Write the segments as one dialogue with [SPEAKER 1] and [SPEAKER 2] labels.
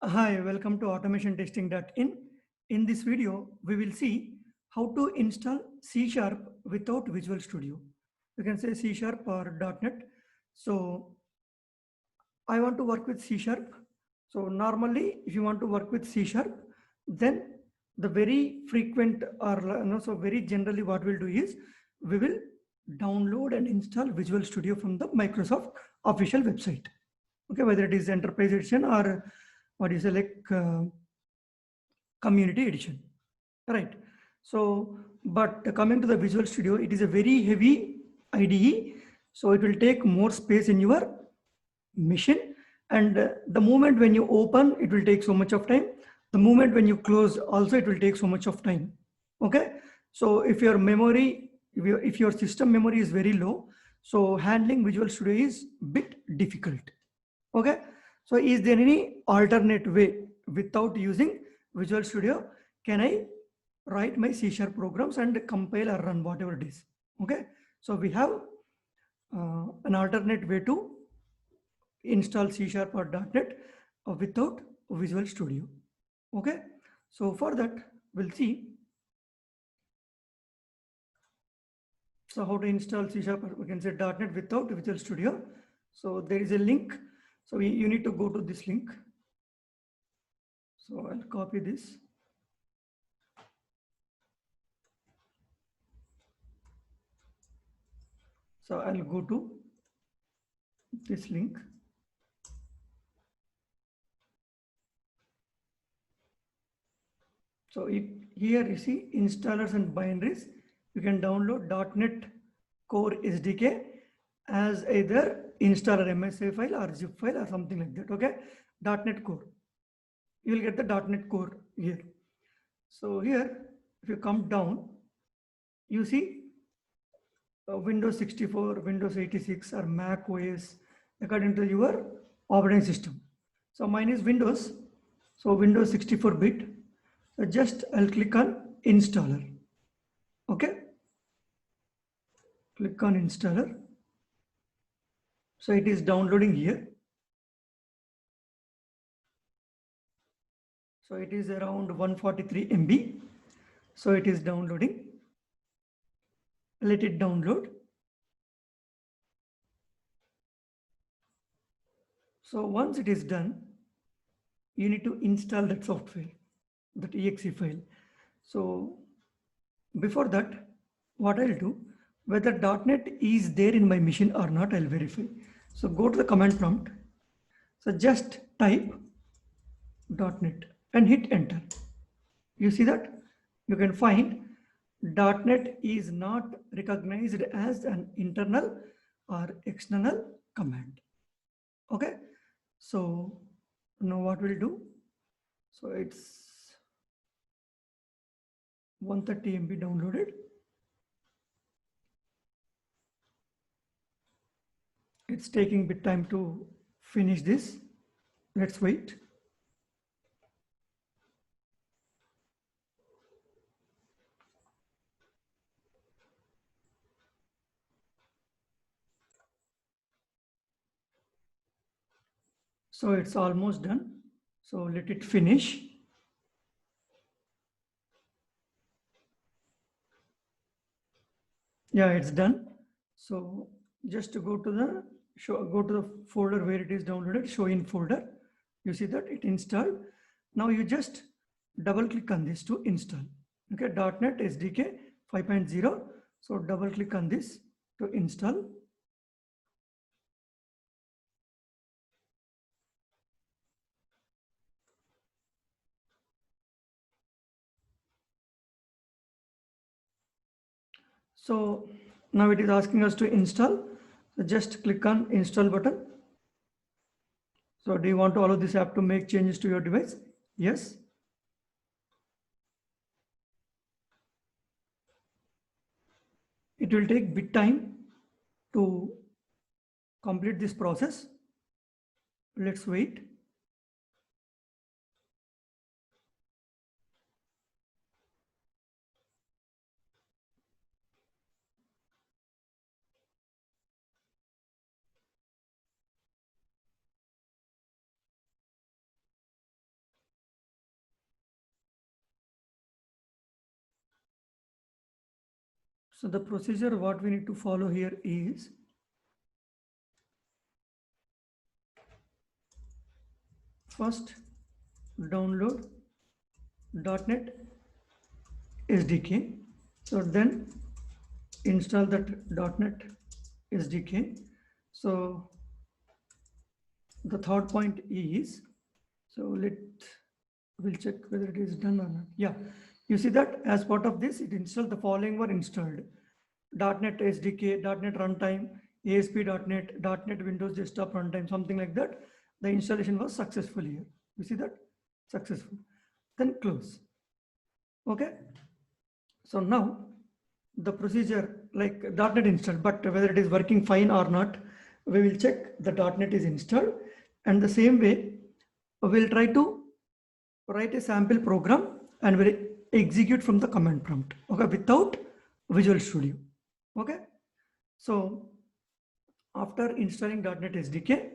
[SPEAKER 1] Hi, welcome to automationtesting.in. In this video, we will see how to install C Sharp without Visual Studio. You can say C Sharp or .NET. So I want to work with C Sharp. So normally, if you want to work with C Sharp, then the very frequent or so very generally what we'll do is we will download and install Visual Studio from the Microsoft official website. Okay, whether it is Enterprise Edition or what is like Community Edition, right? So, but coming to the Visual Studio, it is a very heavy IDE, so it will take more space in your machine, and the moment when you open it will take so much of time, the moment when you close also it will take so much of time. Okay, so if your memory, if your system memory is very low, so handling Visual Studio is bit difficult. Okay, so is there any alternate way without using Visual Studio? Can I write my C Sharp programs and compile or run whatever it is? Okay, so we have an alternate way to install C Sharp or .NET without Visual Studio. Okay, so for that we'll see. So how to install C Sharp, or we can say .NET without Visual Studio. So there is a link. So you need to go to this link. So I'll copy this. So I'll go to this link. So here you see installers and binaries. You can download .NET Core SDK as either installer MSA file or zip file or something like that. Okay, .NET Core. You will get the .NET Core here. So here, if you come down, you see Windows 64, Windows 86 or Mac OS according to your operating system. So mine is Windows. So Windows 64-bit. So just I'll click on installer. Okay. Click on installer. So it is downloading here. So it is around 143 MB. So it is downloading. Let it download. So once it is done, you need to install that software, that exe file. So before that, what I'll do, whether .NET is there in my machine or not, I'll verify. So go to the command prompt. So just type .NET and hit enter. You see that? You can find .NET is not recognized as an internal or external command. Okay. So now what we'll do? So it's 130 MB downloaded. It's taking a bit time to finish this. Let's wait. So it's almost done. So let it finish. Yeah, it's done. So just to go to the go to the folder where it is downloaded, show in folder. You see that it installed. Now you just double click on this to install. Okay, .NET SDK 5.0. So double click on this to install. So now it is asking us to install. So just click on install button. So do you want to allow this app to make changes to your device? Yes. It will take bit time to complete this process. Let's wait. So the procedure what we need to follow here is first download .NET SDK. So then install that .NET SDK. So the third point is, so we'll check whether it is done or not. Yeah, you see that as part of this, it installed the following were installed: .NET SDK, .NET Runtime, ASP.NET, .NET Windows Desktop Runtime, something like that. The installation was successful here. You see that? Successful. Then close. Okay. So now the procedure like .NET installed, but whether it is working fine or not, we will check the .NET is installed, and the same way we'll try to write a sample program and we'll execute from the command prompt, okay, without Visual Studio. Okay, so after installing .NET SDK,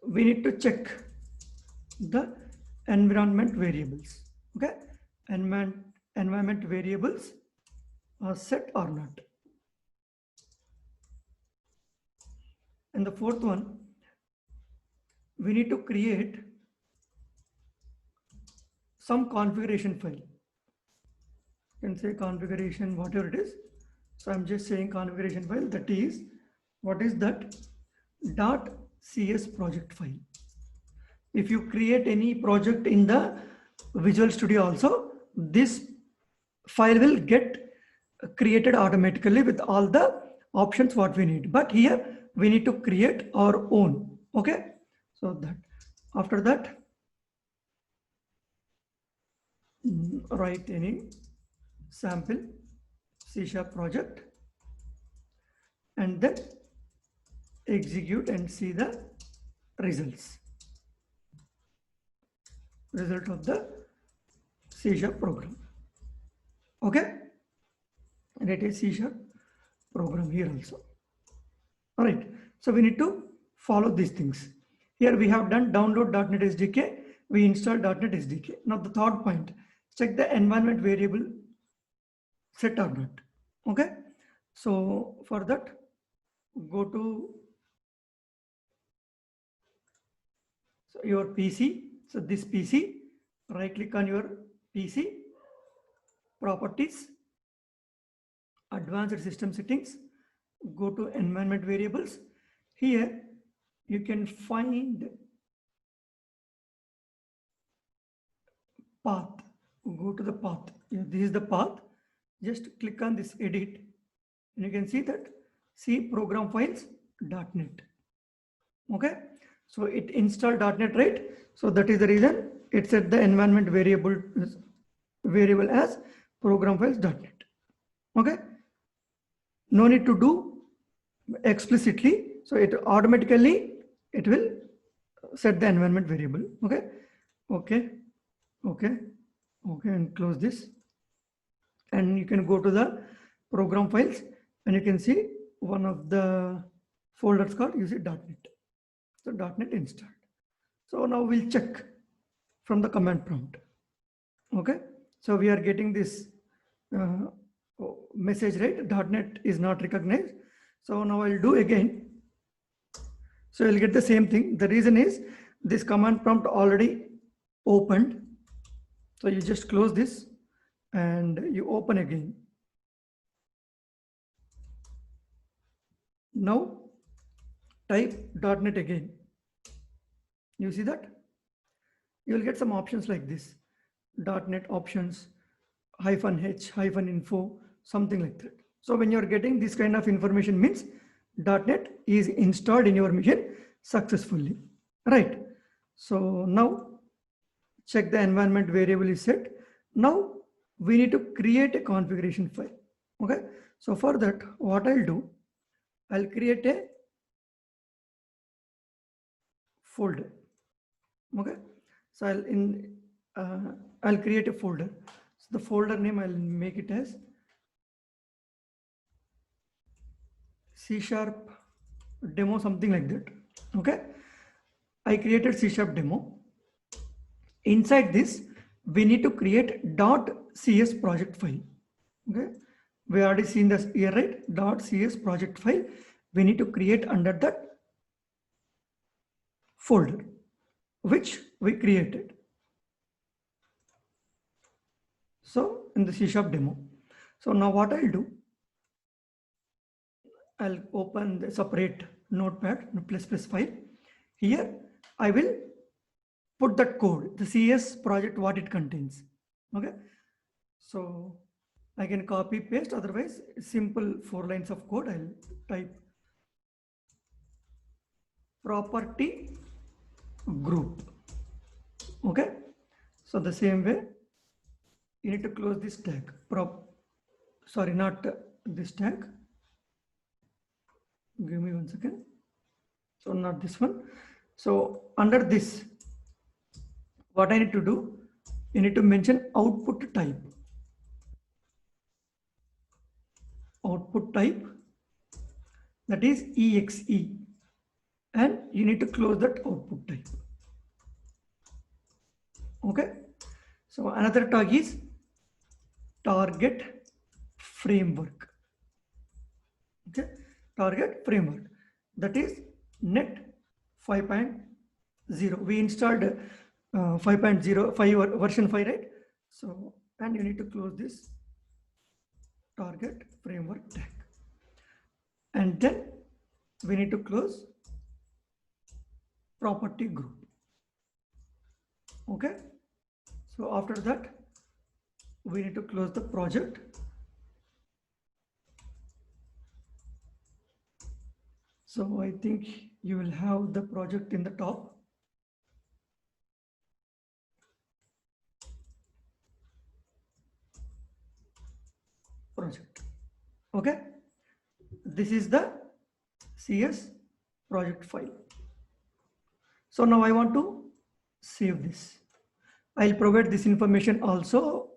[SPEAKER 1] we need to check the environment variables. Okay, environment variables are set or not. And the fourth one, we need to create some configuration file. You can say configuration, whatever it is. So I'm just saying configuration file, that is, what is that? .cs project file. If you create any project in the Visual Studio also, this file will get created automatically with all the options what we need. But here we need to create our own. Okay, so that after that, write any sample C# project and then execute and see the result of the C# program. Okay, and it is C# program here also. All right, so we need to follow these things. Here we have done download .NET SDK, we installed .NET SDK. Now the third point, check the environment variable set or not. Okay, so for that, go to your PC. So this PC, right click on your PC, properties, advanced system settings, go to environment variables. Here you can find path. Go to the path. This is the path. Just click on this edit and you can see that C program files .NET. Okay, so it installed .NET, right? So that is the reason it set the environment variable as program files .NET. Okay, no need to do explicitly, so it automatically it will set the environment variable. Okay, and close this, and you can go to the program files and you can see one of the folders called .NET. So .NET installed. So now we'll check from the command prompt. Okay, so we are getting this message, right? .NET is not recognized. So now I'll do again. So I'll get the same thing. The reason is this command prompt already opened. So you just close this and you open again. Now type .NET again. You see that? You will get some options like this. .NET options, -h, -info, something like that. So when you're getting this kind of information means .NET is installed in your machine successfully, right? So now check the environment variable is set. Now we need to create a configuration file. Okay, so for that, what I'll do, I'll create a folder. Okay, so I'll create a folder. So the folder name, I'll make it as C# demo, something like that. Okay, I created C# demo. Inside this, we need to create .cs project file. Okay, We already seen this here, right? .cs project file. We need to create under that folder, which we created. So in the C# demo. So now what I'll do, I'll open the separate notepad ++ file. Here I will put that code, the CS project, what it contains. Okay. So I can copy paste, otherwise simple 4 lines of code. I'll type property group. Okay. So the same way you need to close this tag. Sorry, not this tag. Give me 1 second. So not this one. So under this, what I need to do, you need to mention output type. Output type, that is exe, and you need to close that output type. Okay. So another tag is target framework. Okay. Target framework, that is net 5.0. We installed 5.05 version 5, right? So, and you need to close this target framework tag, and then we need to close property group. Okay. So after that, we need to close the project. So I think you will have the project in the top. Project. Okay. This is the CS project file. So now I want to save this. I'll provide this information also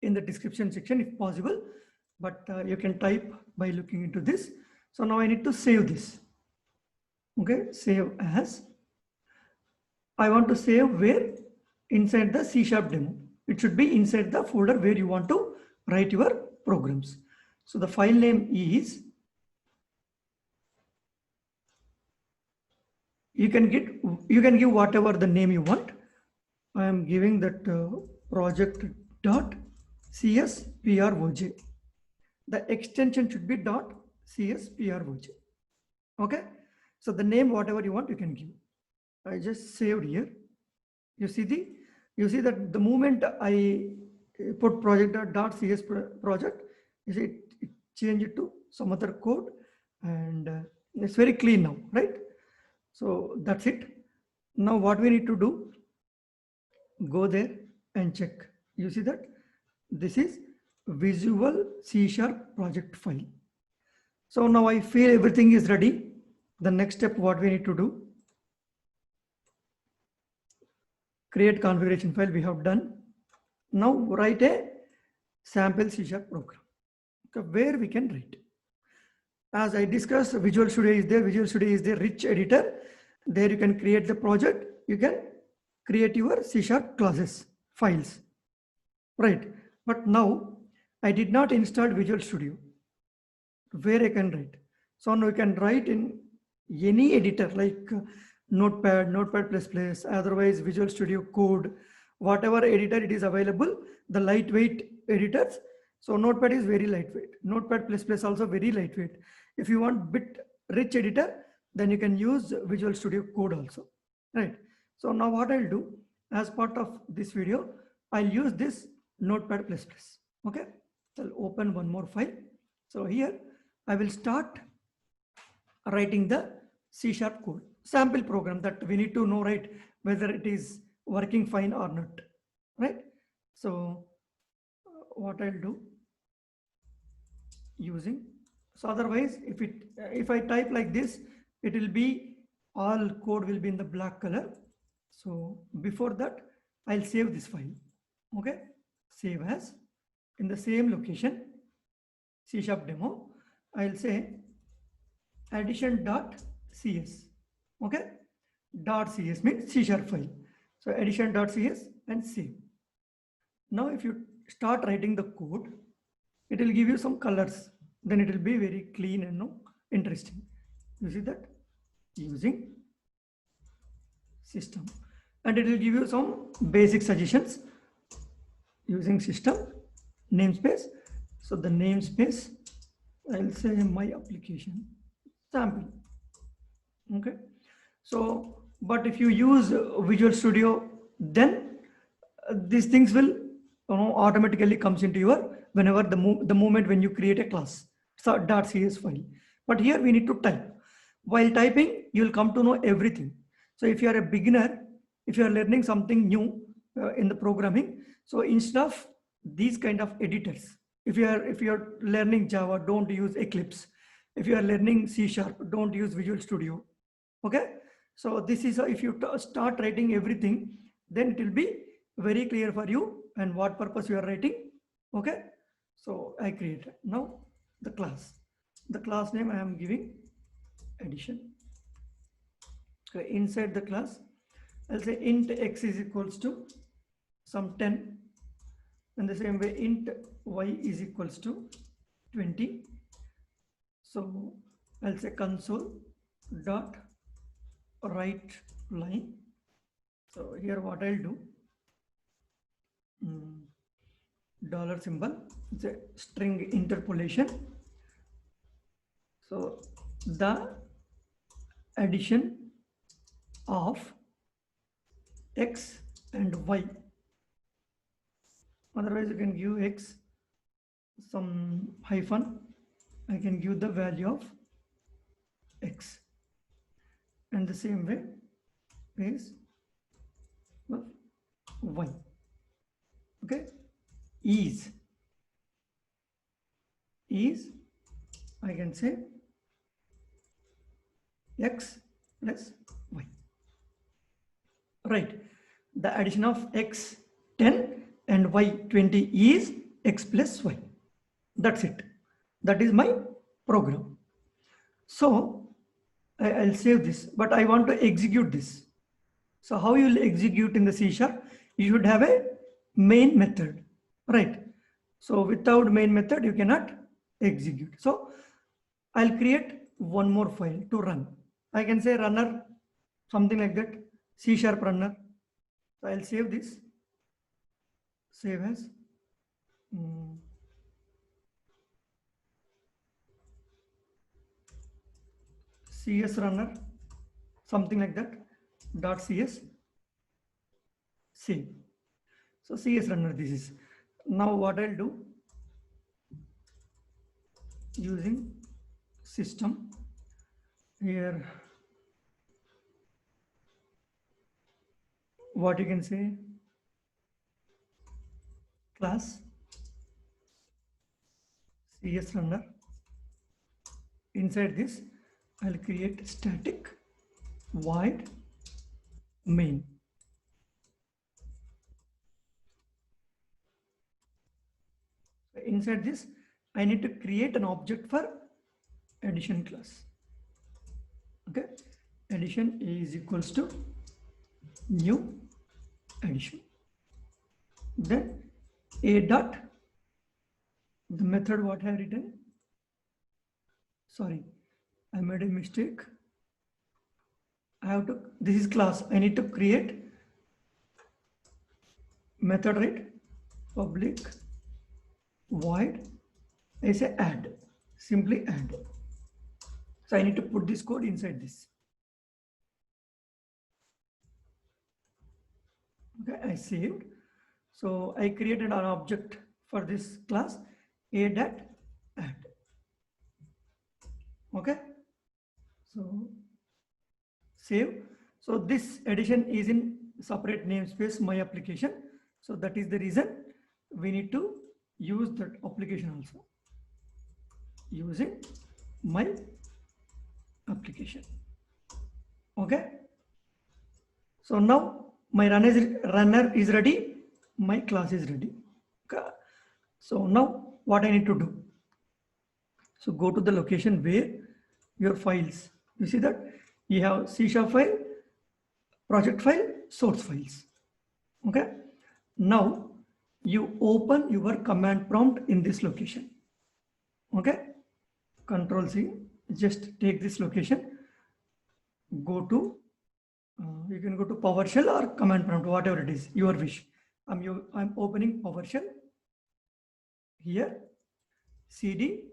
[SPEAKER 1] in the description section if possible, but you can type by looking into this. So now I need to save this. Okay, save as. I want to save where? Inside the C# demo. It should be inside the folder where you want to write your programs. So the file name is, you can give whatever the name you want. I am giving that project.csproj. The extension should be .csproj. Okay. So the name, whatever you want, you can give. I just saved here. You see that the moment I put project.cs project, you see it changed it to some other code, and it's very clean now, right? So that's it. Now what we need to do, go there and check. You see that this is Visual C# project file. So now I feel everything is ready. The next step, what we need to do, create configuration file. We have done. Now write a sample C# program, okay, where we can write. As I discussed, Visual Studio is there. Visual Studio is the rich editor. There you can create the project. You can create your C# classes, files, right? But now I did not install Visual Studio, where I can write. So now you can write in any editor like Notepad, Notepad++, otherwise Visual Studio Code, whatever editor it is available, the lightweight editors. So Notepad is very lightweight. Notepad++ also very lightweight. If you want bit rich editor, then you can use Visual Studio Code also, right? So now what I'll do, as part of this video, I'll use this Notepad++. Okay, so I'll open one more file. So here I will start writing the C# code, sample program that we need to know, right, whether it is working fine or not, right? So what I'll do, using, so otherwise if I type like this, it will be all code will be in the black color. So before that, I'll save this file. Okay, save as. In the same location, C# demo, I'll say addition.cs. Okay, .cs means C# file. So addition.cs and save. Now if you start writing the code, it will give you some colors. Then it will be very clean and interesting. You see that? Using system. And it will give you some basic suggestions using system namespace. So the namespace, I'll say my application sample. Okay. So, but if you use Visual Studio, then these things will automatically comes into your whenever the moment when you create a class. So .cs file. But here we need to type. While typing, you will come to know everything. So if you are a beginner, if you are learning something new in the programming, so instead of these kind of editors, if you are learning Java, don't use Eclipse. If you are learning C#, don't use Visual Studio. Okay. So this is if you start writing everything, then it will be very clear for you and what purpose you are writing. Okay. So I created now the class. The class name I am giving addition. Okay. Inside the class, I'll say int x is equals to some 10. And the same way int y is equals to 20. So I'll say console dot write line. So here what I'll do, dollar symbol, it's a string interpolation. So the addition of x and y. Otherwise you can give x some hyphen. I can give the value of x. And the same way is y. Okay. Is I can say x plus y. Right. The addition of x 10 and y 20 is x plus y. That's it. That is my program. So I'll save this, but I want to execute this. So how you will execute in the C#? You should have a main method, right? So without main method, you cannot execute. So I'll create one more file to run. I can say runner, something like that, C# runner. So I'll save this, save as CS runner, something like that, .cs, save. So CS runner, this is. Now what I'll do, using system, here what you can say, class CS runner. Inside this, I'll create static void main. Inside this, I need to create an object for addition class. Okay, addition is equals to new addition. Then a dot, the method what I have written. Sorry, I made a mistake. I have to, this is class. I need to create method, right? Public void, I say add, simply add. So I need to put this code inside this. Okay, I saved. So I created an object for this class, a.add. Okay, so save. So this addition is in separate namespace, my application. So that is the reason we need to use that application also, using my application. Okay, so now my runner is ready, my class is ready. Okay, so now what I need to do, so go to the location where your files, you see that you have C# file, project file, source files. Okay, now you open your command prompt in this location. Okay, Control C, just take this location, go to, you can go to PowerShell or command prompt, whatever it is, your wish. I'm opening PowerShell here, CD,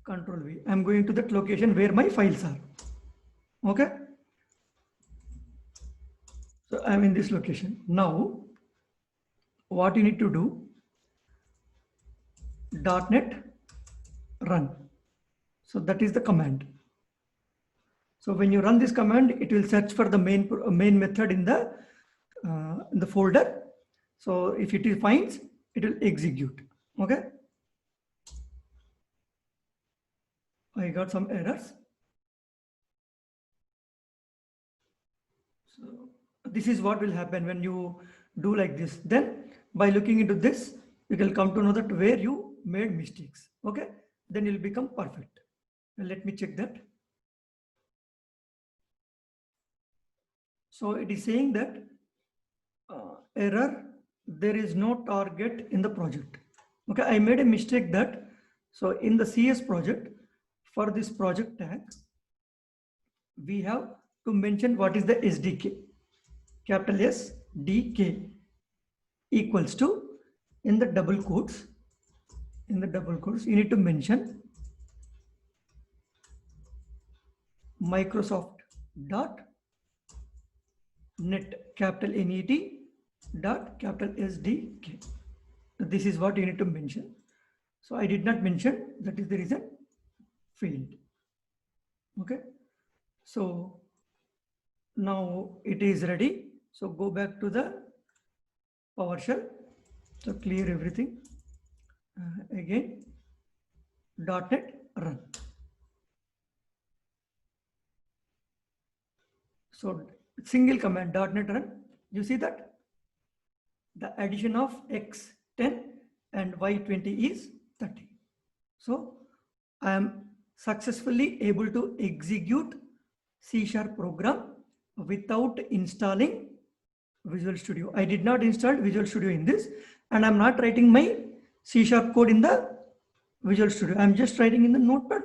[SPEAKER 1] Control V. I'm going to that location where my files are. Okay. So I'm in this location. Now, what you need to do, .NET run. So that is the command. So when you run this command, it will search for the main method in the folder. So if it finds, it will execute. Okay. I got some errors. So this is what will happen when you do like this. Then by looking into this, you will come to know that where you made mistakes. Okay. Then you'll become perfect. Let me check that. So it is saying that error, there is no target in the project. Okay, I made a mistake that, so in the CS project, for this project tag, we have to mention what is the SDK, capital SDK equals to, in the double quotes, you need to mention Microsoft dot net, capital NET dot capital SDK. This is what you need to mention. So I did not mention, that is the reason failed. Okay. So now it is ready. So go back to the PowerShell. So clear everything. Again, .NET run. So single command .NET run. You see that the addition of X 10 and Y 20 is 30. So I am successfully able to execute C# program without installing Visual Studio. I did not install Visual Studio in this, and I'm not writing my C# code in the Visual Studio. I'm just writing in the Notepad++.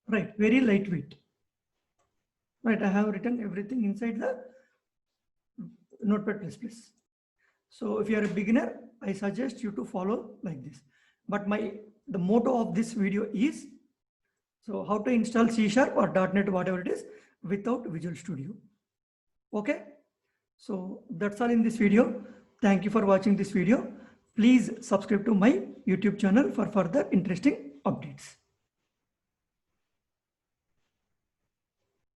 [SPEAKER 1] Right, very lightweight. Right, I have written everything inside the Notepad++. So if you are a beginner, I suggest you to follow like this. But the motto of this video is, so how to install C# or .NET, whatever it is, without Visual Studio. Okay. So that's all in this video. Thank you for watching this video. Please subscribe to my YouTube channel for further interesting updates.